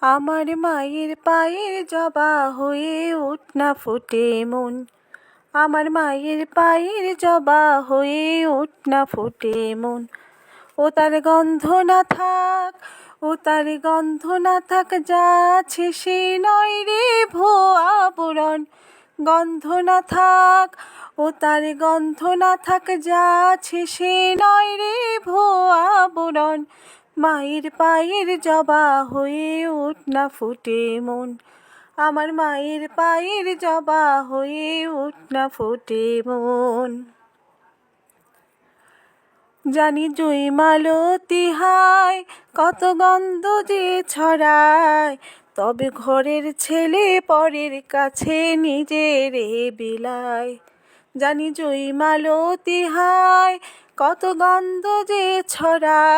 আমার মায়ের পায়ের জবা হয়ে উঠ না ফোটে মন, আমার মায়ের পায়ের জবা হয়ে উঠ না ফোটে মন। ও তার গন্ধ না থাক, ও তার গন্ধ না থাক, যা আছে সে নয় রে ভুয়া আবরণ। গন্ধ না থাক, ও তার গন্ধ না থাক, যা আছে সে নয় রে ভুয়া আবরণ। মায়ের পায়ের জবা হয়ে উঠ না ফোটে মন, আমার মায়ের পায়ের জবা হয়ে উঠ না ফোটে মন। জানি জুঁই মালতী হায়, কত গন্ধ যে ছড়ায়, তবে ঘরের ছেলে পরের কাছে নিজেরে বিলায়। জানি জুঁই মালতী হায়, কত গন্ধ যে ছড়ায়।